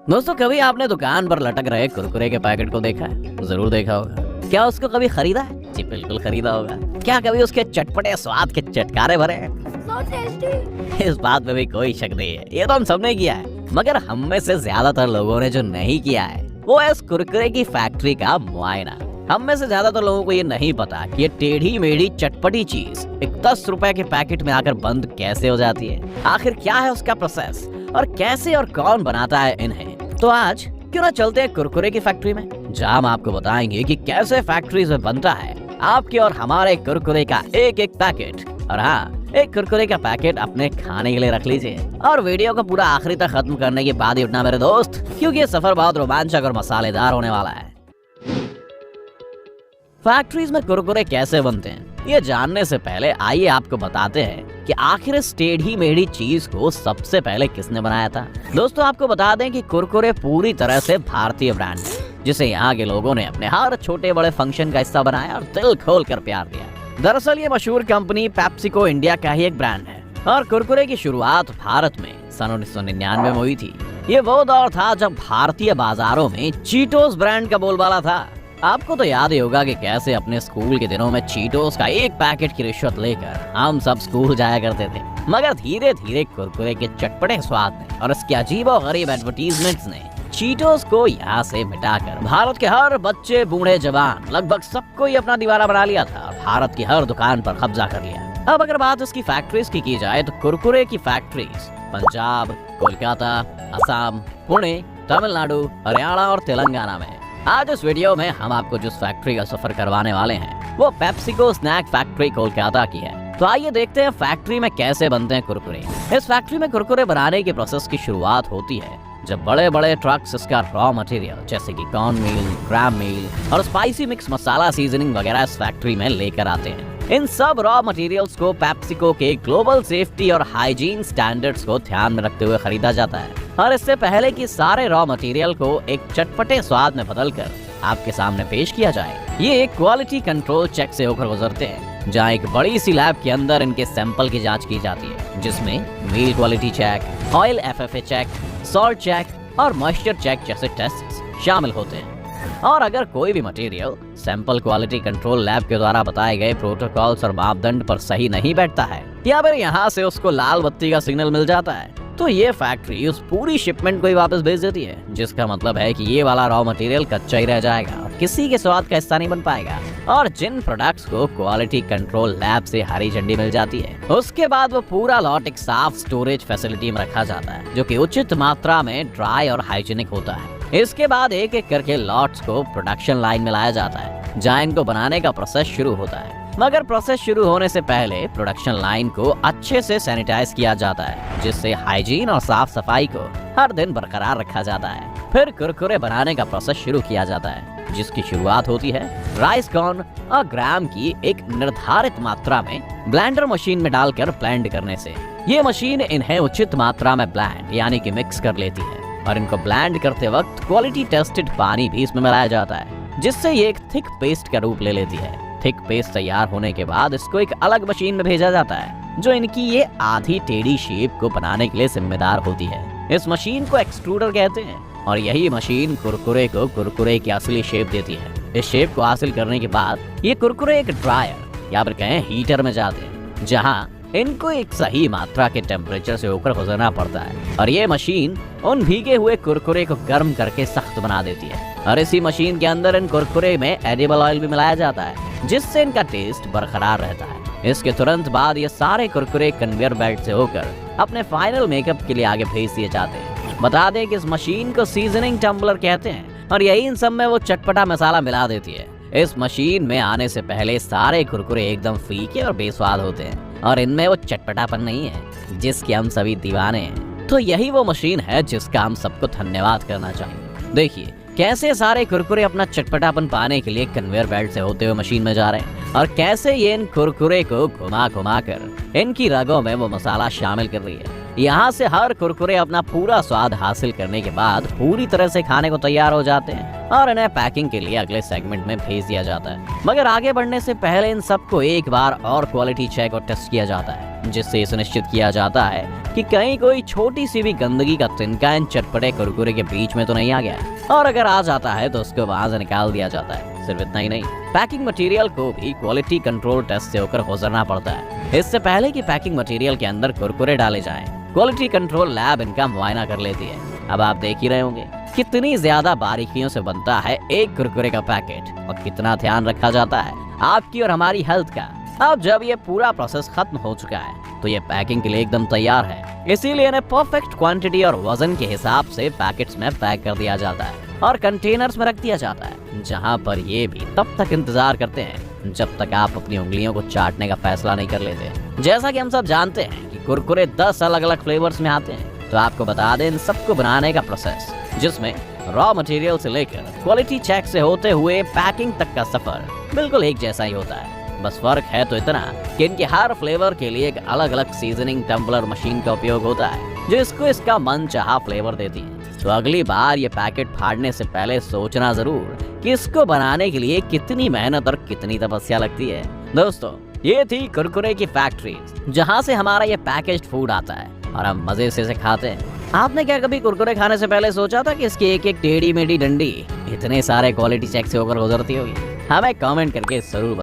दोस्तों, कभी आपने दुकान पर लटक रहे कुरकुरे के पैकेट को देखा है? जरूर देखा होगा। क्या उसको कभी खरीदा है? जी बिल्कुल खरीदा होगा। क्या कभी उसके चटपटे स्वाद के चटकारे भरे हैं? इस बात में भी कोई शक नहीं है, ये तो हम सबने किया है। मगर हम में से ज्यादातर लोगों ने जो नहीं किया है वो है इस कुरकुरे की फैक्ट्री का मुआयना। हम में से ज्यादातर लोगों को ये नहीं पता कि ये टेढ़ी मेढ़ी चटपटी चीज एक 10 रुपए के पैकेट में आकर बंद कैसे हो जाती है। आखिर क्या है उसका प्रोसेस और कैसे और कौन बनाता है इन्हें। तो आज क्यों ना चलते हैं कुरकुरे की फैक्ट्री में, जहाँ हम आपको बताएंगे कि कैसे फैक्ट्रीज में बनता है आपके और हमारे कुरकुरे का एक एक पैकेट। और हाँ, एक कुरकुरे का पैकेट अपने खाने के लिए रख लीजिए और वीडियो को पूरा आखिरी तक खत्म करने के बाद ही उठना मेरे दोस्त, क्योंकि ये सफर बहुत रोमांचक और मसालेदार होने वाला है। फैक्ट्रीज में कुरकुरे कैसे बनते हैं, ये जानने से पहले आइए आपको बताते हैं कि आखिर इस टेढ़ी मेढ़ी चीज को सबसे पहले किसने बनाया था। दोस्तों, आपको बता दें कि कुरकुरे पूरी तरह से भारतीय ब्रांड है, जिसे यहाँ के लोगों ने अपने हर छोटे बड़े फंक्शन का हिस्सा बनाया और दिल खोल कर प्यार दिया। दरअसल ये मशहूर कंपनी पेप्सिको इंडिया का ही एक ब्रांड है और कुरकुरे की शुरुआत भारत में सन 1999 में हुई थी। ये वो दौर था जब भारतीय बाजारों में चीटोस ब्रांड का बोलबाला था। आपको तो याद ही होगा कि कैसे अपने स्कूल के दिनों में चीटोस का एक पैकेट की रिश्वत लेकर हम सब स्कूल जाया करते थे। मगर धीरे धीरे कुरकुरे के चटपटे स्वाद ने और इसके अजीबोगरीब एडवर्टीजमेंट्स ने चीटोस को यहाँ से मिटाकर भारत के हर बच्चे बूढ़े जवान लगभग सबको ही अपना दीवाना बना लिया था और भारत की हर दुकान पर कब्जा कर लिया। अब अगर बात इसकी फैक्ट्रीज की जाए तो कुरकुरे की फैक्ट्रीज पंजाब, कोलकाता, असम, पुणे, तमिलनाडु, हरियाणा और तेलंगाना में। आज इस वीडियो में हम आपको जिस फैक्ट्री का सफर करवाने वाले हैं वो पेप्सिको स्नैक फैक्ट्री कोलकाता की है। तो आइए देखते हैं फैक्ट्री में कैसे बनते हैं कुरकुरे। इस फैक्ट्री में कुरकुरे बनाने के प्रोसेस की शुरुआत होती है जब बड़े बड़े ट्रक्स इसका रॉ मटेरियल जैसे कि कॉर्न मील, ग्राम मील और स्पाइसी मिक्स मसाला सीजनिंग वगैरह इस फैक्ट्री में लेकर आते हैं। इन सब रॉ मटेरियल्स को पेप्सिको के ग्लोबल सेफ्टी और हाइजीन स्टैंडर्ड्स को ध्यान में रखते हुए खरीदा जाता है। और इससे पहले कि सारे रॉ मटेरियल को एक चटपटे स्वाद में बदलकर आपके सामने पेश किया जाए, ये एक क्वालिटी कंट्रोल चेक से होकर गुजरते हैं, जहाँ एक बड़ी सी लैब के अंदर इनके सैंपल की जांच की जाती है, जिसमें meal quality check, oil FFA check, salt check और मॉइस्चर चेक जैसे टेस्ट शामिल होते हैं। और अगर कोई भी material sample quality control lab के द्वारा बताए गए प्रोटोकॉल्स और मापदंड पर सही नहीं बैठता है या फिर यहाँ से उसको लाल बत्ती का सिग्नल मिल जाता है, तो ये फैक्ट्री उस पूरी शिपमेंट को ही वापस भेज देती है, जिसका मतलब है कि ये वाला रॉ मटेरियल कच्चा ही रह जाएगा और किसी के स्वाद का हिस्सा नहीं बन पाएगा। और जिन प्रोडक्ट्स को क्वालिटी कंट्रोल लैब से हरी झंडी मिल जाती है, उसके बाद वो पूरा लॉट एक साफ स्टोरेज फैसिलिटी में रखा जाता है, जो कि उचित मात्रा में ड्राई और हाइजीनिक होता है। इसके बाद एक एक करके लॉट्स को प्रोडक्शन लाइन में लाया जाता है, जहाँ इनको बनाने का प्रोसेस शुरू होता है। मगर प्रोसेस शुरू होने से पहले प्रोडक्शन लाइन को अच्छे से सैनिटाइज किया जाता है, जिससे हाइजीन और साफ सफाई को हर दिन बरकरार रखा जाता है। फिर कुरकुरे बनाने का प्रोसेस शुरू किया जाता है, जिसकी शुरुआत होती है राइस कॉर्न और ग्राम की एक निर्धारित मात्रा में ब्लेंडर मशीन में डालकर ब्लेंड करने से। ये मशीन इन्हें उचित मात्रा में ब्लेंड यानी कि मिक्स कर लेती है और इनको ब्लेंड करते वक्त क्वालिटी टेस्टेड पानी भी इसमें मिलाया जाता है, जिससे ये एक थिक पेस्ट का रूप ले लेती है। थिक पेस्ट तैयार होने के बाद इसको एक अलग मशीन में भेजा जाता है, जो इनकी ये आधी टेढ़ी शेप को बनाने के लिए जिम्मेदार होती है। इस मशीन को एक्सट्रूडर कहते हैं और यही मशीन कुरकुरे को कुरकुरे की असली शेप देती है। इस शेप को हासिल करने के बाद ये कुरकुरे एक ड्रायर या फिर कहें हीटर में जाते हैं, जहाँ इनको एक सही मात्रा के टेम्परेचर से होकर गुजरना पड़ता है और ये मशीन उन भीगे हुए कुरकुरे को गर्म करके सख्त बना देती है। और इसी मशीन के अंदर इन कुरकुरे में एडिबल ऑयल भी मिलाया जाता है, जिससे इनका टेस्ट बरकरार रहता है। इसके तुरंत बाद ये सारे कुरकुरे कन्वेयर बेल्ट से होकर अपने फाइनल मेकअप के लिए आगे भेज दिए जाते हैं। बता दें कि इस मशीन को सीजनिंग टम्बलर कहते हैं और यही इन सब में वो चटपटा मसाला मिला देती है। इस मशीन में आने से पहले सारे कुरकुरे एकदम फीके और बेस्वाद होते हैं और इनमें वो चटपटापन नहीं है जिसके हम सभी दीवाने हैं। तो यही वो मशीन है जिसका हम सबको धन्यवाद करना चाहिए। देखिए कैसे सारे कुरकुरे अपना चटपटापन पाने के लिए कन्वेयर बेल्ट से होते हुए मशीन में जा रहे हैं और कैसे ये इन कुरकुरे को घुमा घुमा कर इनकी रगों में वो मसाला शामिल कर रही है। यहाँ से हर कुरकुरे अपना पूरा स्वाद हासिल करने के बाद पूरी तरह से खाने को तैयार हो जाते हैं और इन्हें पैकिंग के लिए अगले सेगमेंट में भेज दिया जाता है। मगर आगे बढ़ने से पहले इन सबको एक बार और क्वालिटी चेक और टेस्ट किया जाता है। जिससे सुनिश्चित किया जाता है कि कहीं कोई छोटी सी भी गंदगी का तिनका इन चटपटे कुरकुरे के बीच में तो नहीं आ गया, और अगर आ जाता है तो उसको वहां से निकाल दिया जाता है। सिर्फ इतना ही नहीं, पैकिंग मटेरियल को भी क्वालिटी कंट्रोल टेस्ट से होकर गुजरना पड़ता है। इससे पहले कि पैकिंग मटेरियल के अंदर कुरकुरे डाले जाएं, क्वालिटी कंट्रोल लैब इनका मुआयना कर लेती है। अब आप देख ही रहे होंगे कितनी ज्यादा बारीकियों से बनता है एक कुरकुरे का पैकेट, और कितना ध्यान रखा जाता है आपकी और हमारी हेल्थ का। अब जब ये पूरा प्रोसेस खत्म हो चुका है तो ये पैकिंग के लिए एकदम तैयार है। इसीलिए इन्हें परफेक्ट क्वांटिटी और वजन के हिसाब से पैकेट्स में पैक कर दिया जाता है और कंटेनर्स में रख दिया जाता है, जहाँ पर ये भी तब तक इंतजार करते हैं जब तक आप अपनी उंगलियों को चाटने का फैसला नहीं कर लेते। जैसा कि हम सब जानते हैं कि कुरकुरे 10 अलग अलग फ्लेवर्स में आते हैं, तो आपको बता दें इन सबको बनाने का प्रोसेस, जिसमें रॉ मटेरियल से लेकर क्वालिटी चेक से होते हुए पैकिंग तक का सफर बिल्कुल एक जैसा ही होता है। बस फर्क है तो इतना कि इनके हर फ्लेवर के लिए एक अलग अलग सीजनिंग टम्बलर मशीन का उपयोग होता है, जो इसको इसका मनचाहा फ्लेवर देती है। तो अगली बार ये पैकेट फाड़ने से पहले सोचना जरूर कि इसको बनाने के लिए कितनी मेहनत और कितनी तपस्या लगती है। दोस्तों, ये थी कुरकुरे की फैक्ट्री, जहाँ से हमारा ये पैकेज्ड फूड आता है और हम मजे से इसे खाते हैं। आपने क्या कभी कुरकुरे खाने से पहले सोचा था कि इसकी एक एक टेढ़ी मेढ़ी डंडी इतने सारे क्वालिटी चेक से होकर गुजरती होगी? हमें कमेंट करके जरूर